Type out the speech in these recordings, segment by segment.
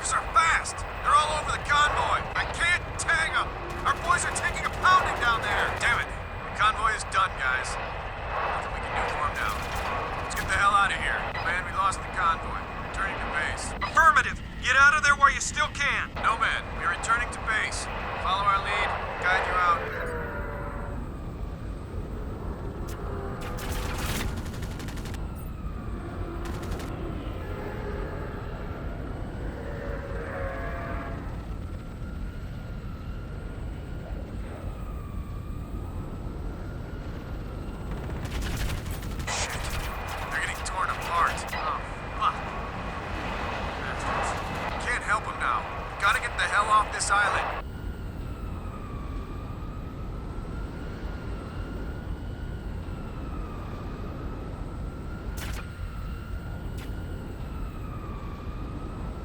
Creatures are fast! They're all over the convoy! I can't tag them! Our boys are taking a pounding down there! Damn it! The convoy is done, guys. Nothing we can do for them now. Let's get the hell out of here. Man, we lost the convoy. Returning to base. Affirmative! Get out of there while you still can! Nomad, we're returning to base. Follow our lead. Guide you out. This island.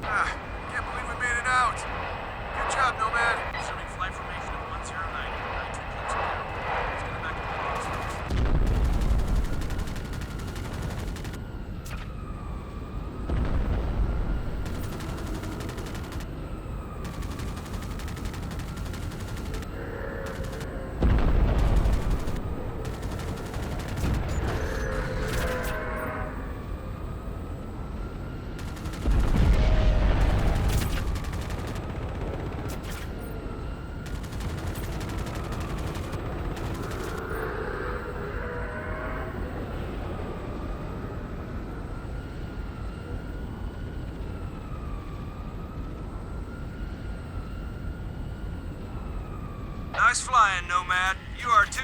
Can't believe we made it out. Good job, Nomad. Assuming flight formation of 109. 92 clicks ago. Let's get back to Nice flying, Nomad. You are 20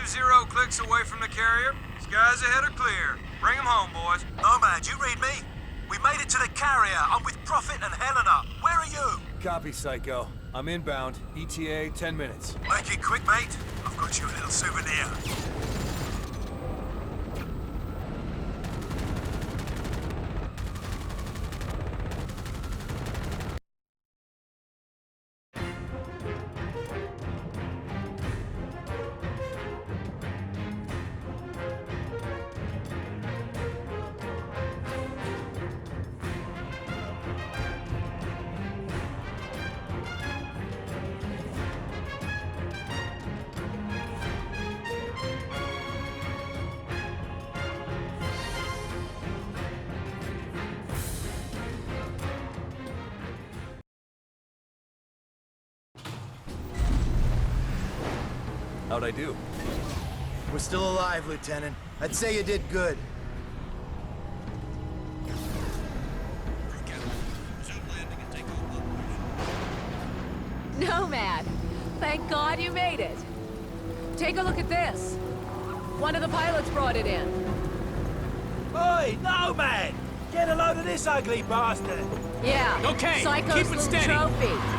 clicks away from the carrier. Skies ahead are clear. Bring them home, boys. Nomad, you read me? We made it to the carrier. I'm with Prophet and Helena. Where are you? Copy, Psycho. I'm inbound. ETA 10 minutes. Make it quick, mate. I've got you a little souvenir. How'd I do? We're still alive, Lieutenant. I'd say you did good. Nomad! Thank God you made it. Take a look at this. One of the pilots brought it in. Oi, Nomad! Get a load of this ugly bastard! Yeah. Okay, Psycho's keep it little steady. trophy.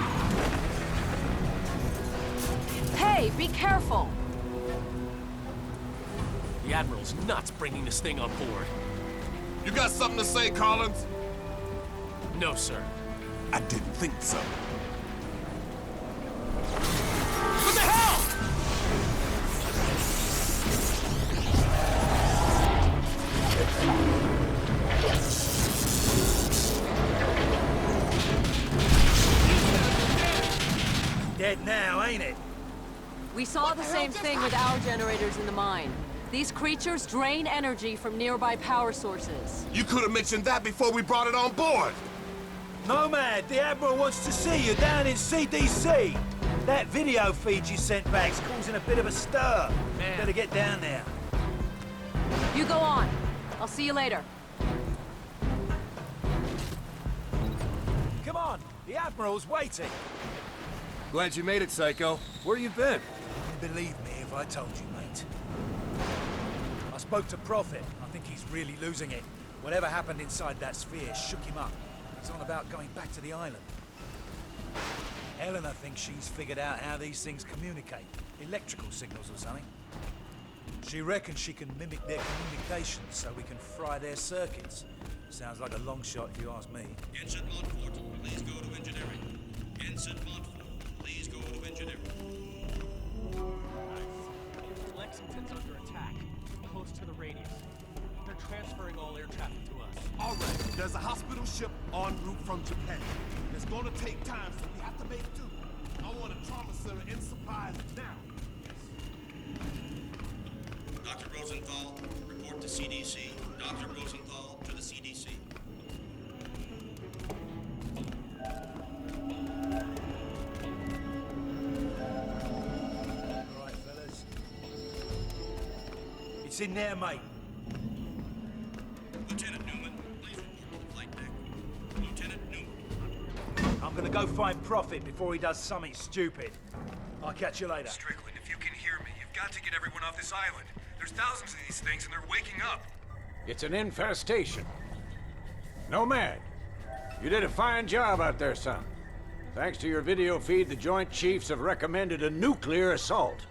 Hey, be careful. The Admiral's nuts bringing this thing on board. You got something to say, Collins? No, sir. I didn't think so. What the hell? Dead now, ain't it? We saw the same thing with our generators in the mine. These creatures drain energy from nearby power sources. You could have mentioned that before we brought it on board. Nomad, the Admiral wants to see you down in CDC. That video feed you sent back's causing a bit of a stir. Man. Better get down there. You go on. I'll see you later. Come on, the Admiral's waiting. Glad you made it, Psycho. Where you been? You'd believe me if I told you, mate. I spoke to Prophet. I think he's really losing it. Whatever happened inside that sphere shook him up. He's on about going back to the island. Helena thinks she's figured out how these things communicate. Electrical signals or something. She reckons she can mimic their communications so we can fry their circuits. Sounds like a long shot if you ask me. Ensign Montfort, please go to engineering. Ensign Montfort, please go to engineering. Lexington's under attack, close to the radius. They're transferring all air traffic to us. All right, there's a hospital ship en route from Japan. It's gonna take time, so we have to make do. I want a trauma center and supplies now. Dr. Rosenthal, report to CDC. Dr. Rosenthal to the CDC. All right, fellas. It's in there, mate. Lieutenant Newman, please report to the flight deck. Lieutenant Newman. I'm gonna go find Prophet before he does something stupid. I'll catch you later. Strickland, if you can hear me, you've got to get everyone off this island. There's thousands of these things and they're waking up. It's an infestation. Nomad, you did a fine job out there, son. Thanks to your video feed, the Joint Chiefs have recommended a nuclear assault.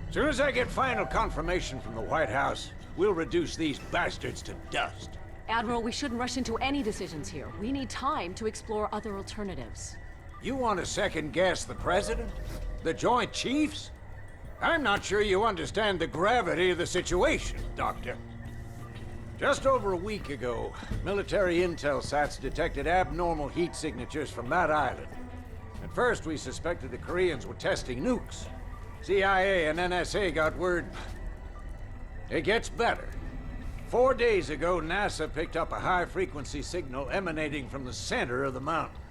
As soon as I get final confirmation from the White House, we'll reduce these bastards to dust. Admiral, we shouldn't rush into any decisions here. We need time to explore other alternatives. You want to second-guess the President? The Joint Chiefs? I'm not sure you understand the gravity of the situation, Doctor. Just over a week ago, military intel sats detected abnormal heat signatures from that island. At first, we suspected the Koreans were testing nukes. CIA and NSA got word. It gets better. 4 days ago, NASA picked up a high-frequency signal emanating from the center of the mountain.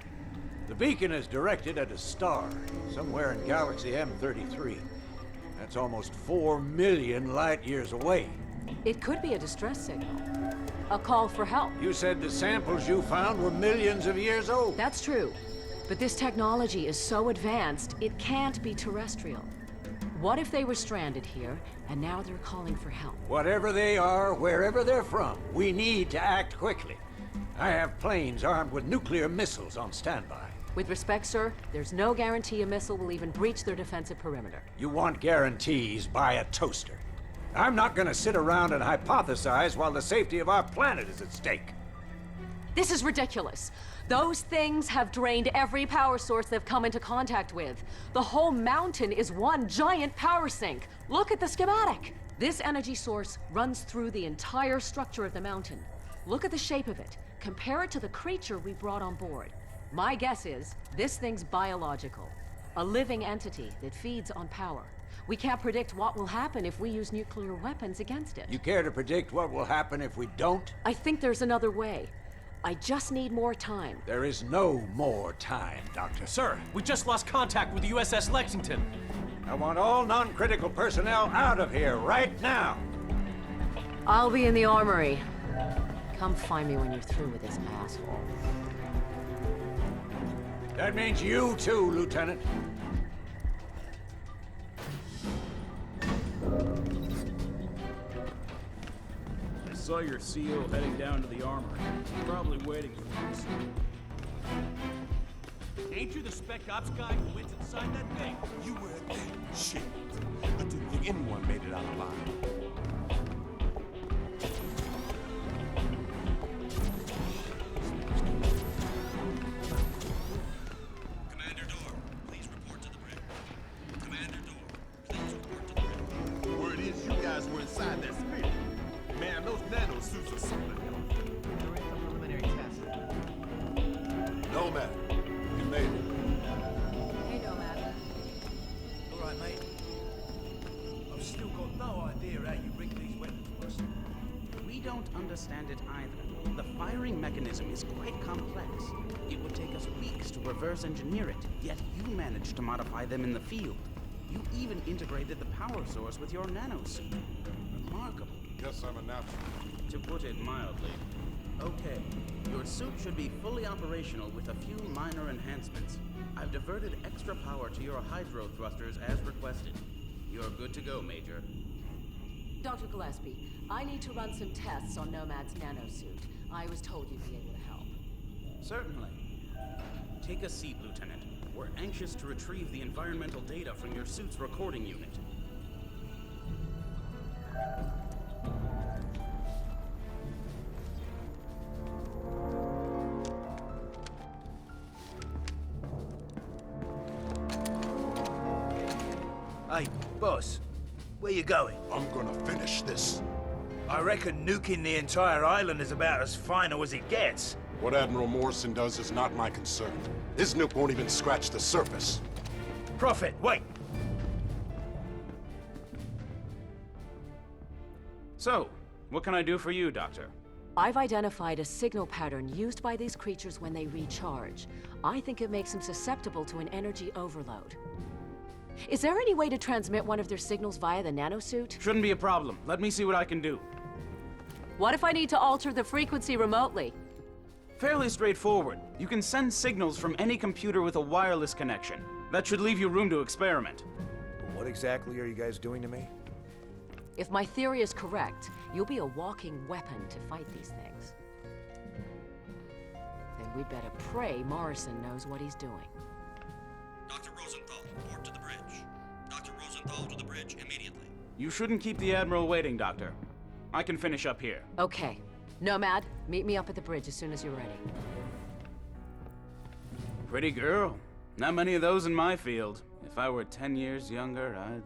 The beacon is directed at a star, somewhere in galaxy M33. That's almost 4 million light-years away. It could be a distress signal. A call for help. You said the samples you found were millions of years old. That's true. But this technology is so advanced, it can't be terrestrial. What if they were stranded here, and now they're calling for help? Whatever they are, wherever they're from, we need to act quickly. I have planes armed with nuclear missiles on standby. With respect, sir, there's no guarantee a missile will even breach their defensive perimeter. You want guarantees, buy a toaster. I'm not gonna sit around and hypothesize while the safety of our planet is at stake. This is ridiculous. Those things have drained every power source they've come into contact with. The whole mountain is one giant power sink. Look at the schematic. This energy source runs through the entire structure of the mountain. Look at the shape of it. Compare it to the creature we brought on board. My guess is this thing's biological. A living entity that feeds on power. We can't predict what will happen if we use nuclear weapons against it. You care to predict what will happen if we don't? I think there's another way. I just need more time. There is no more time, Doctor. Sir, we just lost contact with the USS Lexington. I want all non-critical personnel out of here right now. I'll be in the armory. Come find me when you're through with this asshole. That means you too, Lieutenant. I saw your CO heading down to the armory. He's probably waiting for us. Ain't you the spec ops guy who went inside that thing? You were dead. Shit. I didn't think anyone made it out alive. Commander Door, please report to the bridge. Commander Door, please report to the bridge. Word is you guys were inside that spirit. Man, those nano suits are something else. Preliminary test. Nomad, you made it. Hey, Nomad. All right, mate. I've still got no idea how you rigged these weapons for us. We don't understand it either. The firing mechanism is quite complex. It would take us weeks to reverse engineer it, yet you managed to modify them in the field. You even integrated the power source with your nanosuit. Remarkable. Guess I'm a natural. To put it mildly. Okay, your suit should be fully operational with a few minor enhancements. I've diverted extra power to your hydro thrusters as requested. You're good to go, Major. Dr. Gillespie, I need to run some tests on Nomad's nanosuit. I was told you'd be able to help. Certainly. Take a seat, Lieutenant. We're anxious to retrieve the environmental data from your suit's recording unit. Hey, boss. Where you going? I'm gonna finish this. I reckon nuking the entire island is about as final as it gets. What Admiral Morrison does is not my concern. His nuke won't even scratch the surface. Prophet, wait! So, what can I do for you, Doctor? I've identified a signal pattern used by these creatures when they recharge. I think it makes them susceptible to an energy overload. Is there any way to transmit one of their signals via the nanosuit? Shouldn't be a problem. Let me see what I can do. What if I need to alter the frequency remotely? Fairly straightforward. You can send signals from any computer with a wireless connection. That should leave you room to experiment. What exactly are you guys doing to me? If my theory is correct, you'll be a walking weapon to fight these things. Then we'd better pray Morrison knows what he's doing. Dr. Rosenthal, report to the bridge. Dr. Rosenthal to the bridge immediately. You shouldn't keep the Admiral waiting, Doctor. I can finish up here. Okay. Nomad, meet me up at the bridge as soon as you're ready. Pretty girl. Not many of those in my field. If I were 10 years younger, I'd...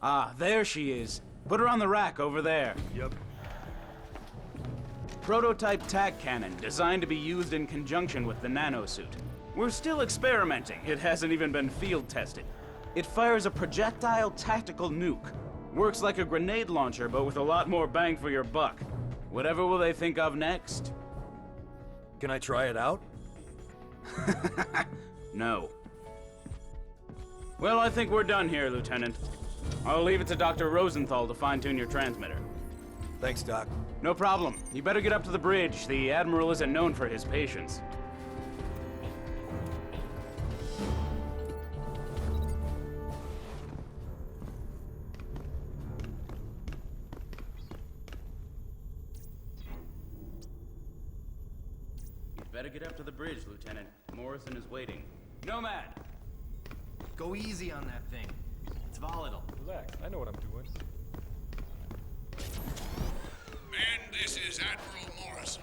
Ah, there she is. Put her on the rack over there. Yep. Prototype tac cannon, designed to be used in conjunction with the nanosuit. We're still experimenting. It hasn't even been field tested. It fires a projectile tactical nuke. Works like a grenade launcher, but with a lot more bang for your buck. Whatever will they think of next? Can I try it out? No. Well, I think we're done here, Lieutenant. I'll leave it to Dr. Rosenthal to fine-tune your transmitter. Thanks, Doc. No problem. You better get up to the bridge. The Admiral isn't known for his patience. You better get up to the bridge, Lieutenant. Morrison is waiting. Nomad! Go easy on that thing. It's volatile. Relax, I know what I'm doing. Men, this is Admiral Morrison.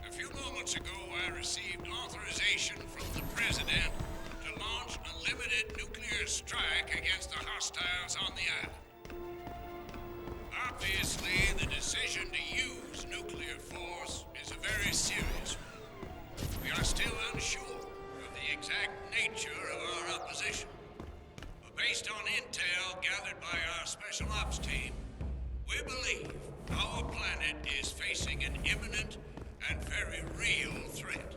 A few moments ago, I received authorization from the President to launch a limited nuclear strike against the hostiles on the island. Obviously, the decision to use nuclear force is a very serious one. We are still unsure of the exact nature of our opposition. But based on intel gathered by our special ops team, we believe our planet is facing an imminent and very real threat.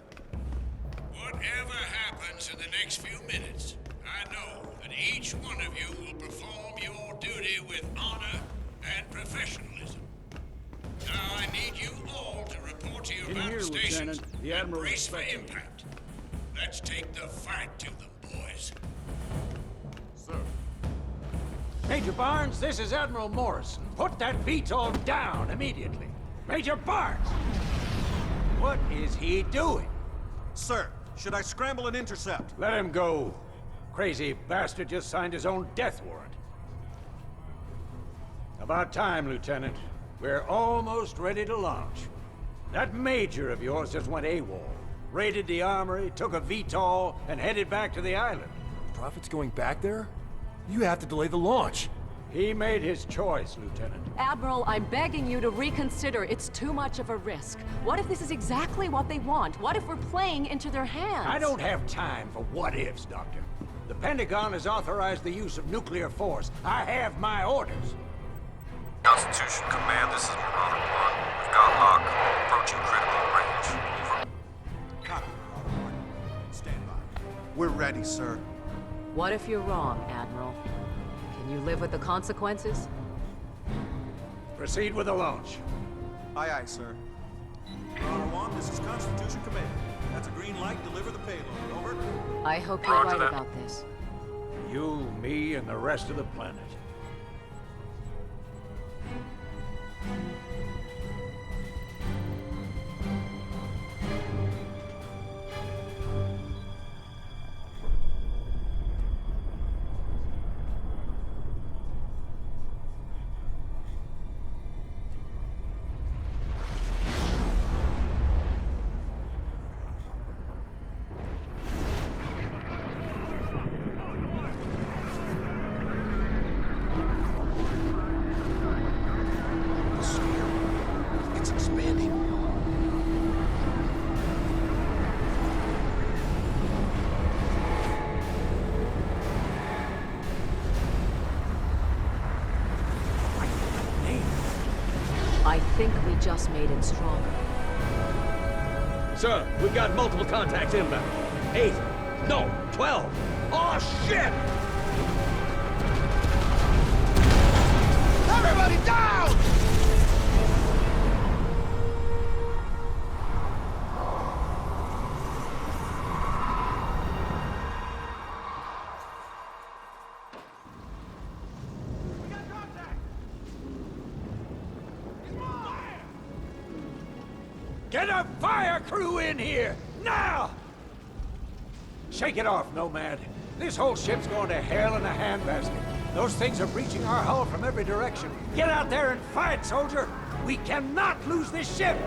Whatever happens in the next few minutes, I know that each one of you will perform your duty with honor and professionalism. Now I need you all to report to your battle stations and brace for impact. Let's take the fight to them, boys. Sir. Major Barnes, this is Admiral Morrison. Put that VTOL down immediately. Major Barnes! What is he doing? Sir, should I scramble and intercept? Let him go. Crazy bastard just signed his own death warrant. About time, Lieutenant. We're almost ready to launch. That major of yours just went AWOL. Raided the armory, took a VTOL, and headed back to the island. Prophet's going back there? You have to delay the launch. He made his choice, Lieutenant. Admiral, I'm begging you to reconsider. It's too much of a risk. What if this is exactly what they want? What if we're playing into their hands? I don't have time for what-ifs, Doctor. The Pentagon has authorized the use of nuclear force. I have my orders. Constitution Command, this is Marauder 1. We've got Hawk approaching critical range. Over. Copy, Marauder 1. Stand by. We're ready, sir. What if you're wrong, Admiral? Can you live with the consequences? Proceed with the launch. Aye, aye, sir. Marauder 1, this is Constitution Command. That's a green light. Deliver the payload. Over. I hope you're right about this. You, me, and the rest of the planet. I think we just made it stronger. Sir, we've got multiple contacts inbound. 8. No, 12. Oh, shit! Everybody down! Get a fire crew in here, now! Shake it off, Nomad. This whole ship's going to hell in a handbasket. Those things are breaching our hull from every direction. Get out there and fight, soldier! We cannot lose this ship!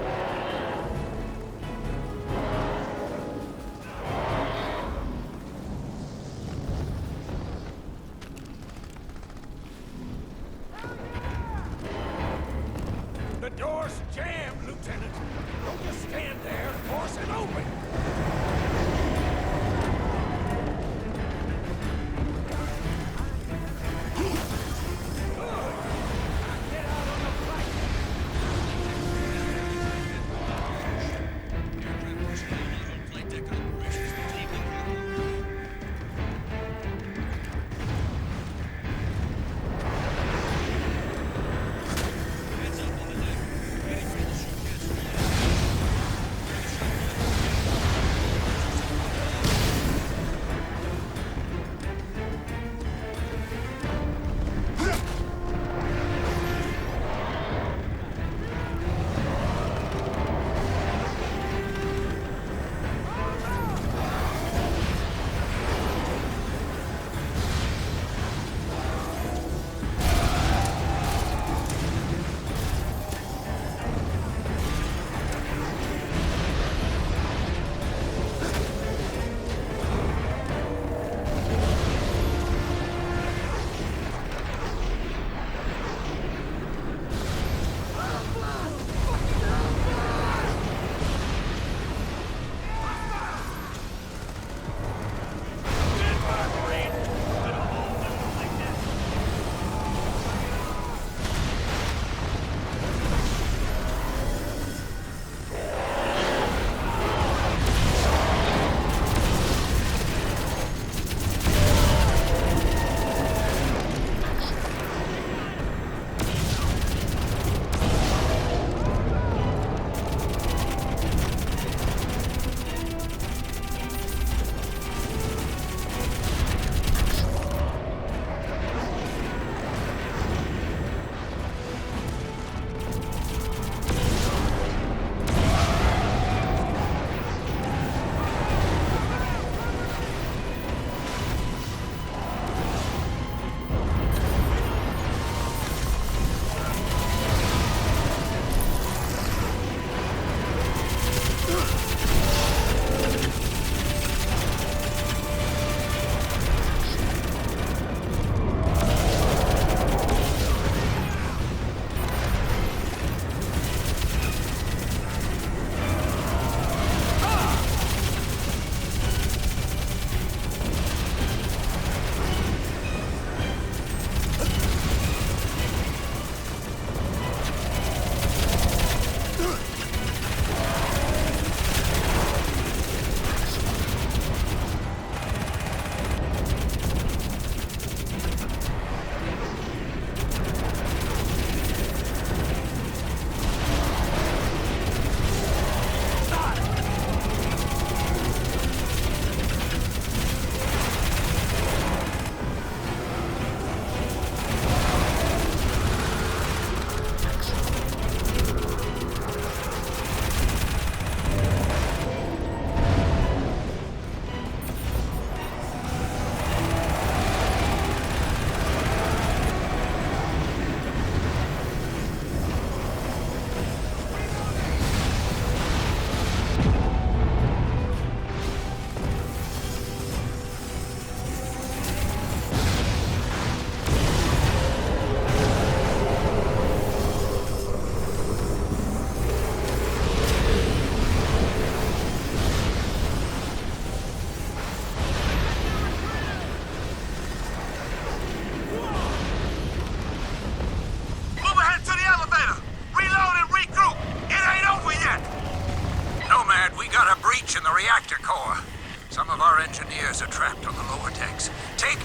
The door's jammed, Lieutenant. Don't just stand there. Force it open. Good. Get out on the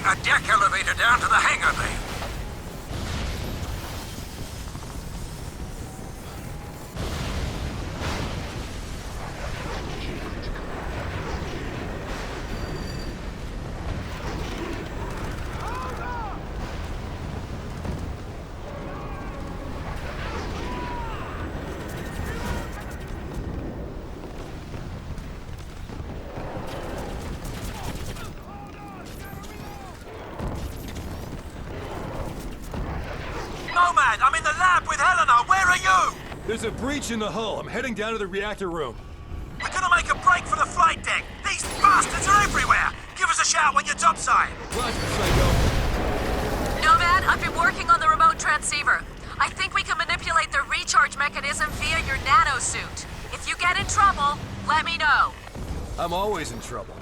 A deck elevator down to the hangar bay. I'm in the lab with Helena. Where are you? There's a breach in the hull. I'm heading down to the reactor room. We're gonna make a break for the flight deck. These bastards are everywhere. Give us a shout when you're topside. Roger, Psycho. Nomad, I've been working on the remote transceiver. I think we can manipulate the recharge mechanism via your nanosuit. If you get in trouble, let me know. I'm always in trouble.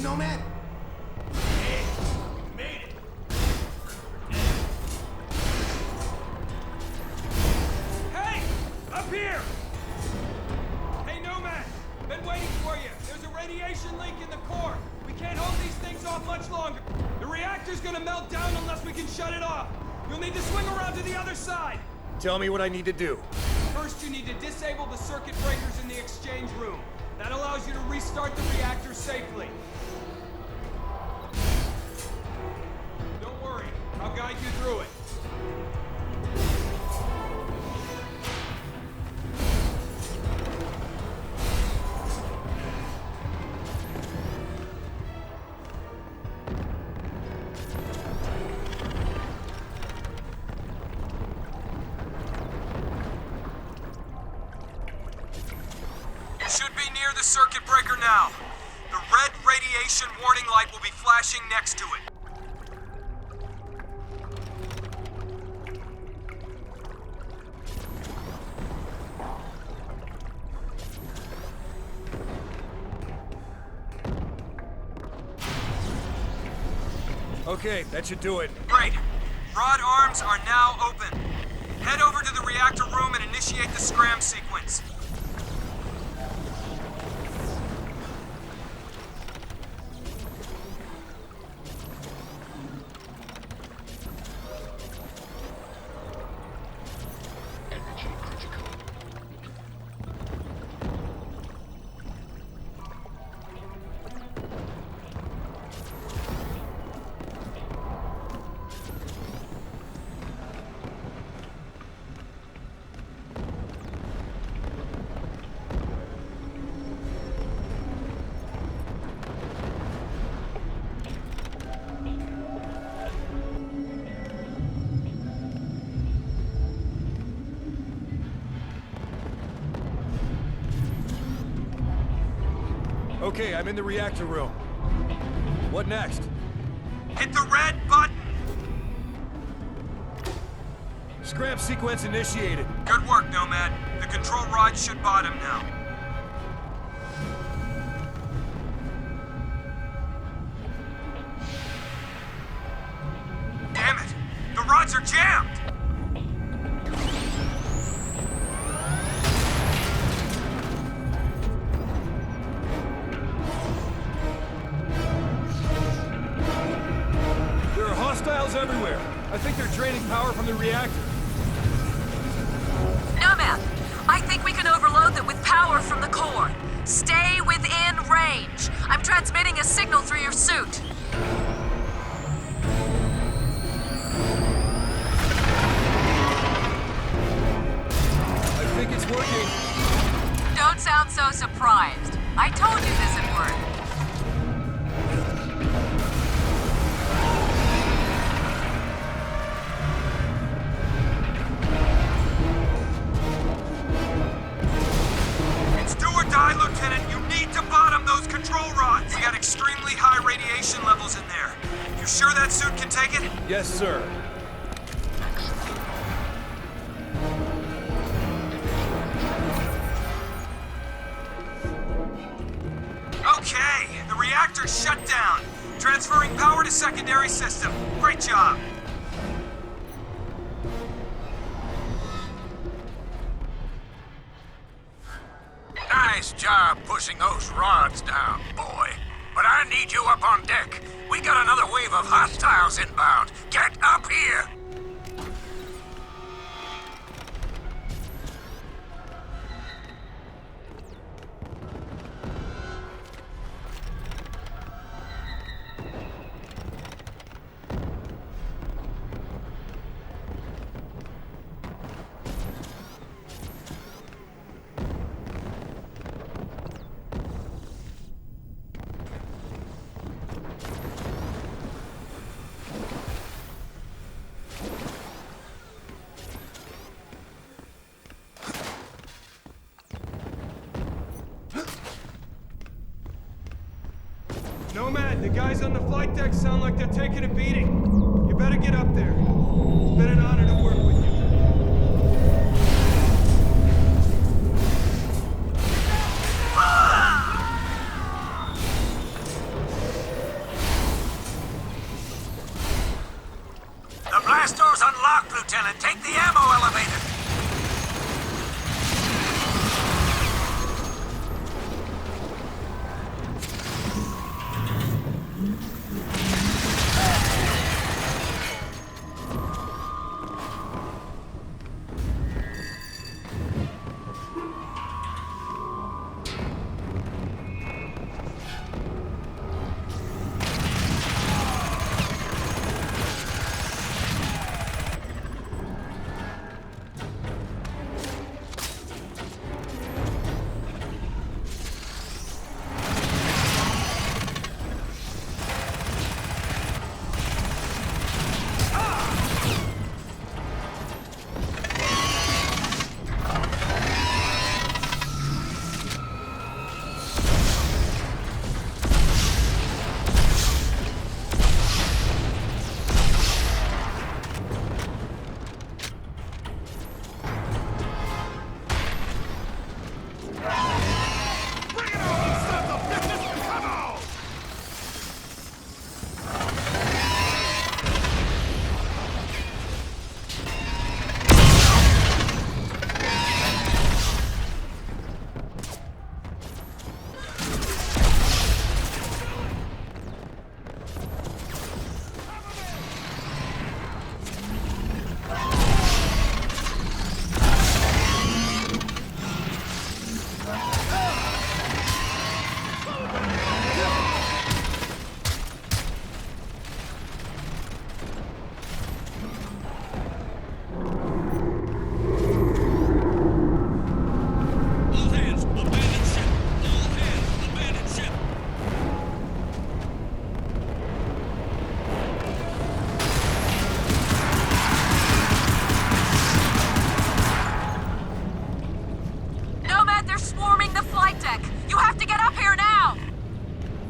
Nomad? Made it. Hey! Up here! Hey, Nomad! Been waiting for you. There's a radiation leak in the core. We can't hold these things off much longer. The reactor's gonna melt down unless we can shut it off. You'll need to swing around to the other side. Tell me what I need to do. First, you need to disable the circuit breakers in the exchange room. That allows you to restart the reactor safely. Don't worry, I'll guide you through it. You should be near the circuit breaker now. The red radiation warning light will be flashing next to it. Okay, that should do it. Great. Rod arms are now open. Head over to the reactor room and initiate the scram sequence. Okay, I'm in the reactor room. What next? Hit the red button! Scram sequence initiated. Good work, Nomad. The control rod should bottom now. Damn it! The rods are jammed! There are hostiles everywhere. I think they're draining power from the reactor. Nomad, I think we can overload them with power from the core. Stay within range. I'm transmitting a signal through your suit. I think it's working. Don't sound so surprised. I told you this would work. It's do or die, Lieutenant. You need to bottom those control rods. We got extremely high radiation levels in there. You sure that suit can take it? Yes, sir. Reactor's shut down. Transferring power to secondary system. Great job. Nice job pushing those rods down, boy. But I need you up on deck. We got another wave of hostiles inbound. Get up here! Nomad, the guys on the flight deck sound like they're taking a beating. You better get up there. It's been an honor to work with you. The blast door's unlocked, Lieutenant. Take the ammo elevator.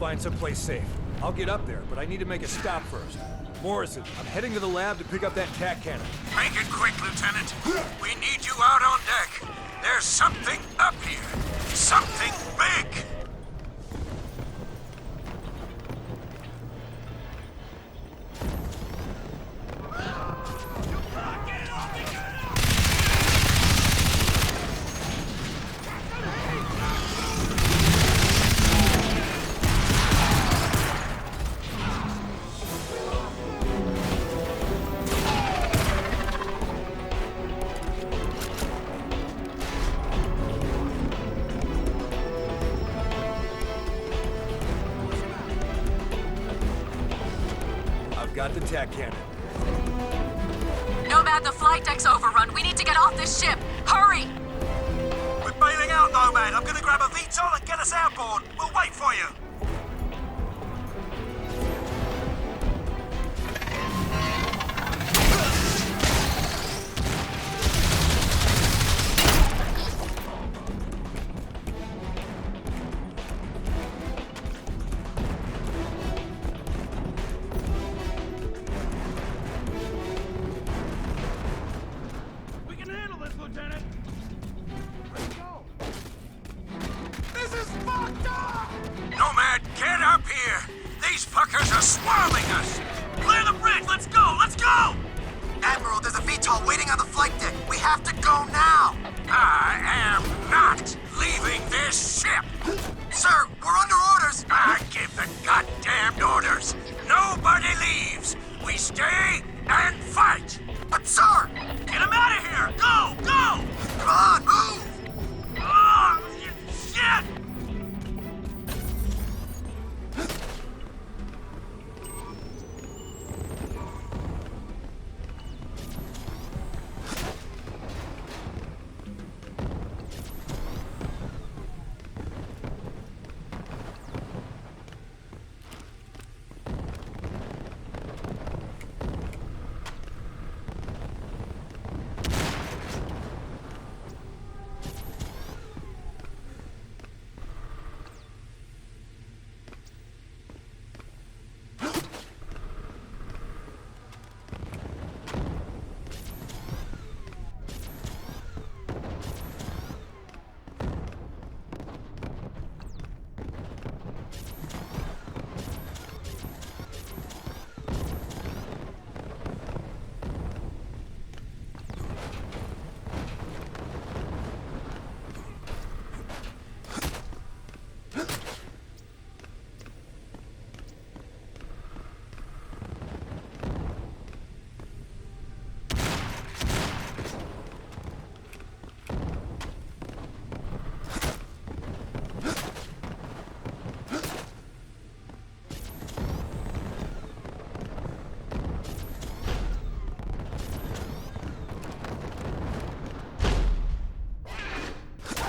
Find someplace safe. I'll get up there, but I need to make a stop first. Morrison, I'm heading to the lab to pick up that tac cannon. Make it quick, Lieutenant. We need you out on deck. There's something up here. Something big. Got the tac cannon. Nomad, the flight deck's overrun. We need to get off this ship. Hurry! We're bailing out, Nomad. I'm gonna grab a VTOL and get us airborne. We'll wait for you. Nomad, get up here! These fuckers are swarming us! Clear the bridge! Let's go! Let's go! Admiral, there's a VTOL waiting on the flight deck. We have to go now. I am not leaving this ship! Sir, we're under orders. I give the goddamned orders! Nobody leaves! We stay and fight! But sir! Get him out of here! Go! Go! Come on, move! Oh, shit!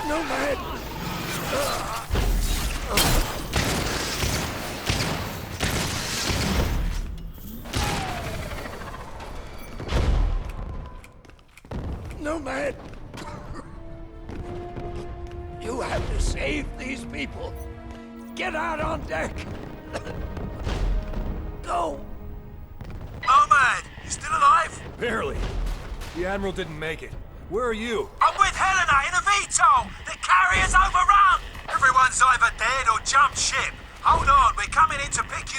Nomad! Nomad! You have to save these people. Get out on deck. Go! Nomad! You still alive? Barely. The Admiral didn't make it. Where are you? I'm with Helena in a VTOL! The carrier's overrun! Everyone's either dead or jumped ship. Hold on, we're coming in to pick